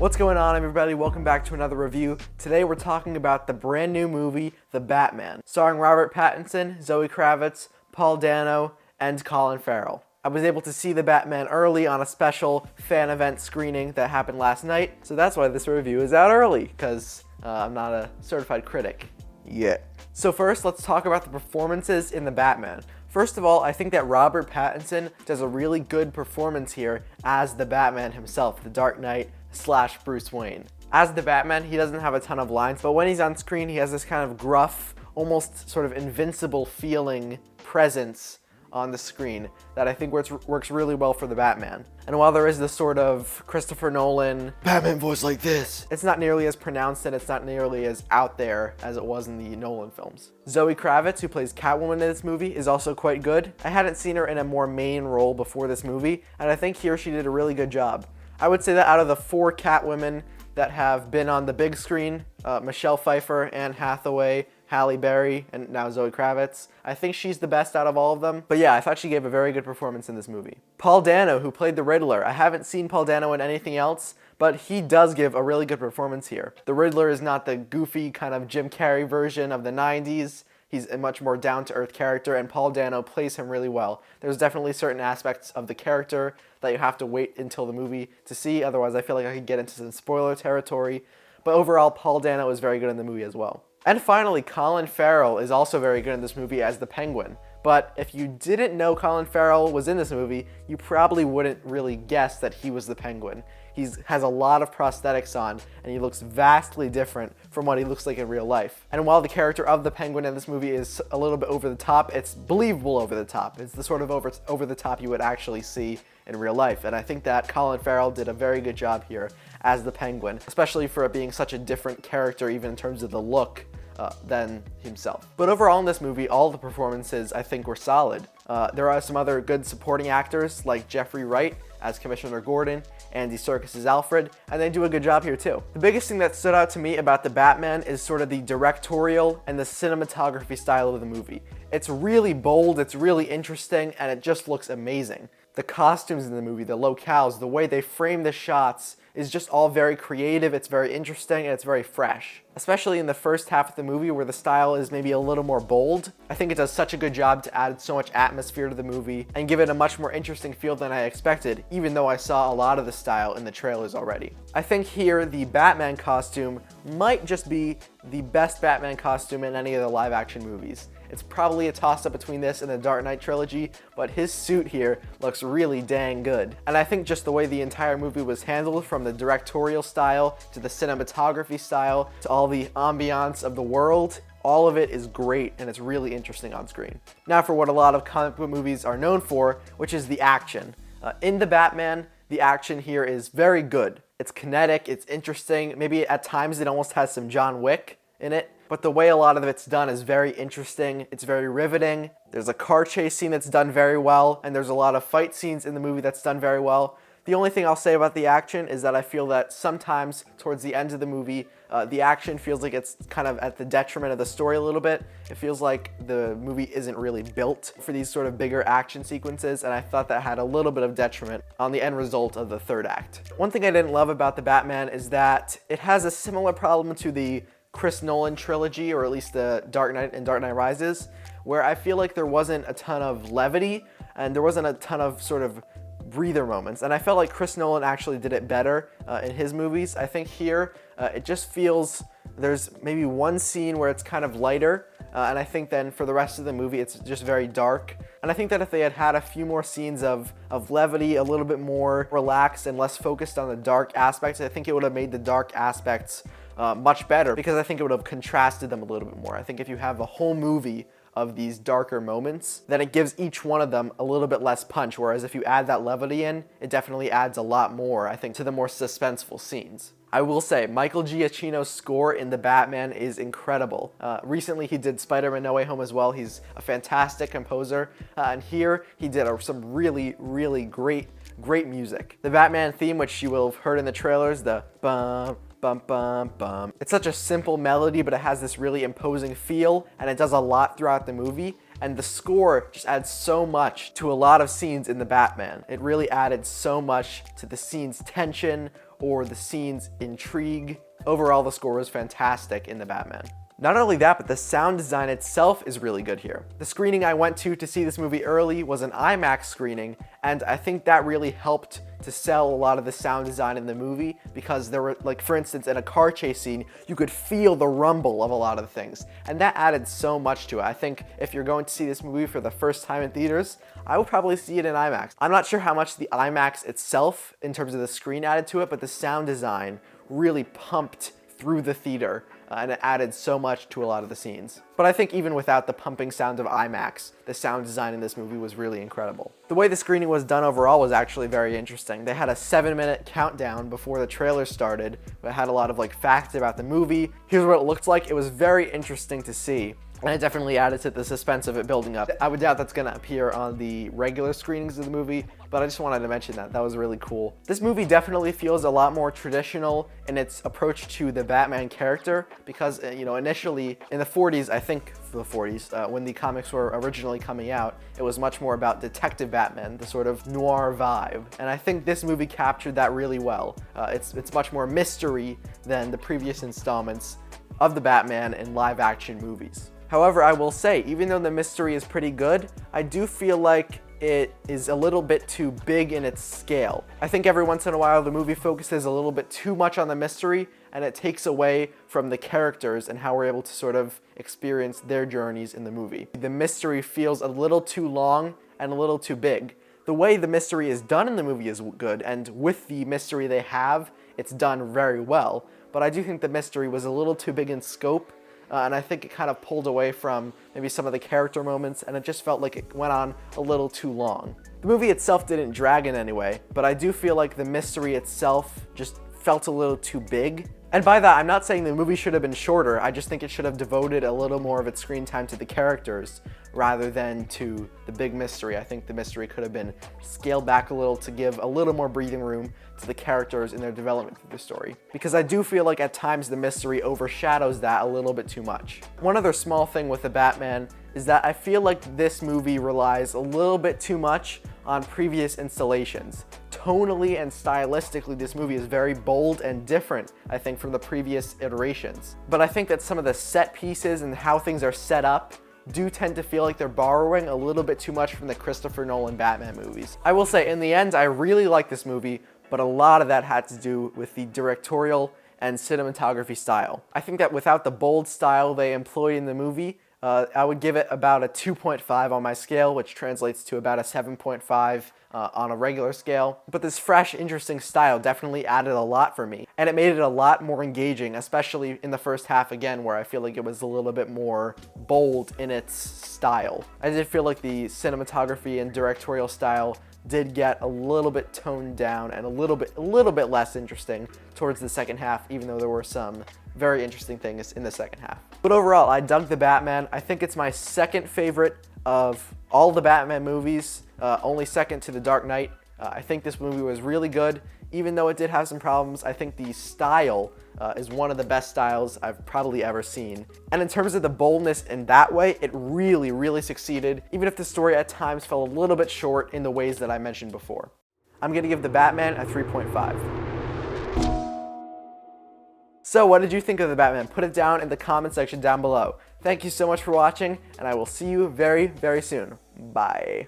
What's going on, everybody? Welcome back to another review. Today we're talking about the brand new movie, The Batman, starring Robert Pattinson, Zoe Kravitz, Paul Dano, and Colin Farrell. I was able to see The Batman early on a special fan event screening that happened last night, so that's why this review is out early, because I'm not a certified critic yet. So first, let's talk about the performances in The Batman. First of all, I think that Robert Pattinson does a really good performance here as the Batman himself, the Dark Knight / Bruce Wayne. As the Batman, he doesn't have a ton of lines, but when he's on screen, he has this kind of gruff, almost sort of invincible feeling presence on the screen that I think works really well for the Batman. And while there is this sort of Christopher Nolan Batman voice like this, it's not nearly as pronounced and it's not nearly as out there as it was in the Nolan films. Zoe Kravitz, who plays Catwoman in this movie, is also quite good. I hadn't seen her in a more main role before this movie, and I think here she did a really good job. I would say that out of the 4 Catwomen that have been on the big screen, Michelle Pfeiffer, Anne Hathaway, Halle Berry, and now Zoe Kravitz, I think she's the best out of all of them. But yeah, I thought she gave a very good performance in this movie. Paul Dano, who played the Riddler, I haven't seen Paul Dano in anything else, but he does give a really good performance here. The Riddler is not the goofy kind of Jim Carrey version of the 90s. He's a much more down-to-earth character, and Paul Dano plays him really well. There's definitely certain aspects of the character that you have to wait until the movie to see, otherwise I feel like I could get into some spoiler territory. But overall, Paul Dano is very good in the movie as well. And finally, Colin Farrell is also very good in this movie as the Penguin. But if you didn't know Colin Farrell was in this movie, you probably wouldn't really guess that he was the Penguin. He has a lot of prosthetics on, and he looks vastly different from what he looks like in real life. And while the character of the Penguin in this movie is a little bit over the top, it's believable over the top. It's the sort of over the top you would actually see in real life. And I think that Colin Farrell did a very good job here as the Penguin, especially for it being such a different character, even in terms of the look, than himself. But overall in this movie, all the performances I think were solid. There are some other good supporting actors like Jeffrey Wright as Commissioner Gordon, Andy Serkis as Alfred, and they do a good job here too. The biggest thing that stood out to me about the Batman is sort of the directorial and the cinematography style of the movie. It's really bold, it's really interesting, and it just looks amazing. The costumes in the movie, the locales, the way they frame the shots is just all very creative, it's very interesting, and it's very fresh. Especially in the first half of the movie where the style is maybe a little more bold. I think it does such a good job to add so much atmosphere to the movie and give it a much more interesting feel than I expected, even though I saw a lot of the style in the trailers already. I think here the Batman costume might just be the best Batman costume in any of the live action movies. It's probably a toss-up between this and the Dark Knight trilogy, but his suit here looks really dang good. And I think just the way the entire movie was handled, from the directorial style to the cinematography style to all the ambiance of the world, all of it is great and it's really interesting on screen. Now for what a lot of comic book movies are known for, which is the action. In The Batman, the action here is very good. It's kinetic, it's interesting, maybe at times it almost has some John Wick in it. But the way a lot of it's done is very interesting, it's very riveting. There's a car chase scene that's done very well, and there's a lot of fight scenes in the movie that's done very well. The only thing I'll say about the action is that I feel that sometimes towards the end of the movie, the action feels like it's kind of at the detriment of the story a little bit. It feels like the movie isn't really built for these sort of bigger action sequences, and I thought that had a little bit of detriment on the end result of the third act. One thing I didn't love about The Batman is that it has a similar problem to the Chris Nolan trilogy, or at least the Dark Knight and Dark Knight Rises, where I feel like there wasn't a ton of levity and there wasn't a ton of sort of breather moments. And I felt like Chris Nolan actually did it better in his movies. I think here it just feels there's maybe one scene where it's kind of lighter, and I think then for the rest of the movie it's just very dark. And I think that if they had had a few more scenes of levity, a little bit more relaxed and less focused on the dark aspects, I think it would have made the dark aspects much better, because I think it would have contrasted them a little bit more. I think if you have a whole movie of these darker moments, then it gives each one of them a little bit less punch, whereas if you add that levity in, it definitely adds a lot more, I think, to the more suspenseful scenes. I will say, Michael Giacchino's score in The Batman is incredible. Recently he did Spider-Man No Way Home as well. He's a fantastic composer, and here he did some really, really great music. The Batman theme, which you will have heard in the trailers, the bum, bum, bum, bum. It's such a simple melody, but it has this really imposing feel, and it does a lot throughout the movie. And the score just adds so much to a lot of scenes in The Batman. It really added so much to the scene's tension or the scenes intrigue. Overall, the score was fantastic in The Batman. Not only that, but the sound design itself is really good here. The screening I went to see this movie early was an IMAX screening, and I think that really helped to sell a lot of the sound design in the movie, because there were, like, for instance, in a car chase scene, you could feel the rumble of a lot of the things, and that added so much to it. I think if you're going to see this movie for the first time in theaters, I would probably see it in IMAX. I'm not sure how much the IMAX itself, in terms of the screen, added to it, but the sound design really pumped through the theater, and it added so much to a lot of the scenes. But I think even without the pumping sound of IMAX, the sound design in this movie was really incredible. The way the screening was done overall was actually very interesting. They had a 7-minute countdown before the trailer started, but it had a lot of facts about the movie. Here's what it looked like. It was very interesting to see, and it definitely added to the suspense of it building up. I would doubt that's gonna appear on the regular screenings of the movie, but I just wanted to mention that. That was really cool. This movie definitely feels a lot more traditional in its approach to the Batman character, because, initially in the 40s, I think the 40s, when the comics were originally coming out, it was much more about Detective Batman, the sort of noir vibe. And I think this movie captured that really well. It's much more mystery than the previous installments of the Batman in live action movies. However, I will say, even though the mystery is pretty good, I do feel like it is a little bit too big in its scale. I think every once in a while the movie focuses a little bit too much on the mystery, and it takes away from the characters and how we're able to sort of experience their journeys in the movie. The mystery feels a little too long and a little too big. The way the mystery is done in the movie is good, and with the mystery they have, it's done very well. But I do think the mystery was a little too big in scope, and I think it kind of pulled away from maybe some of the character moments, and it just felt like it went on a little too long. The movie itself didn't drag in any way, but I do feel like the mystery itself just felt a little too big. And by that, I'm not saying the movie should have been shorter, I just think it should have devoted a little more of its screen time to the characters rather than to the big mystery. I think the mystery could have been scaled back a little to give a little more breathing room to the characters in their development through the story. Because I do feel like at times the mystery overshadows that a little bit too much. One other small thing with the Batman is that I feel like this movie relies a little bit too much on previous installations. Tonally and stylistically, this movie is very bold and different, I think, from the previous iterations. But I think that some of the set pieces and how things are set up do tend to feel like they're borrowing a little bit too much from the Christopher Nolan Batman movies. I will say, in the end, I really like this movie, but a lot of that had to do with the directorial and cinematography style. I think that without the bold style they employ in the movie, I would give it about a 2.5 on my scale, which translates to about a 7.5 on a regular scale. But this fresh, interesting style definitely added a lot for me, and it made it a lot more engaging, especially in the first half again, where I feel like it was a little bit more bold in its style. I did feel like the cinematography and directorial style did get a little bit toned down and a little bit less interesting towards the second half, even though there were some very interesting things in the second half. But overall, I dug The Batman. I think it's my second favorite of all the Batman movies, only second to The Dark Knight. I think this movie was really good. Even though it did have some problems, I think the style is one of the best styles I've probably ever seen. And in terms of the boldness in that way, it really, really succeeded, even if the story at times fell a little bit short in the ways that I mentioned before. I'm gonna give The Batman a 3.5. So what did you think of The Batman? Put it down in the comment section down below. Thank you so much for watching, and I will see you very, very soon. Bye.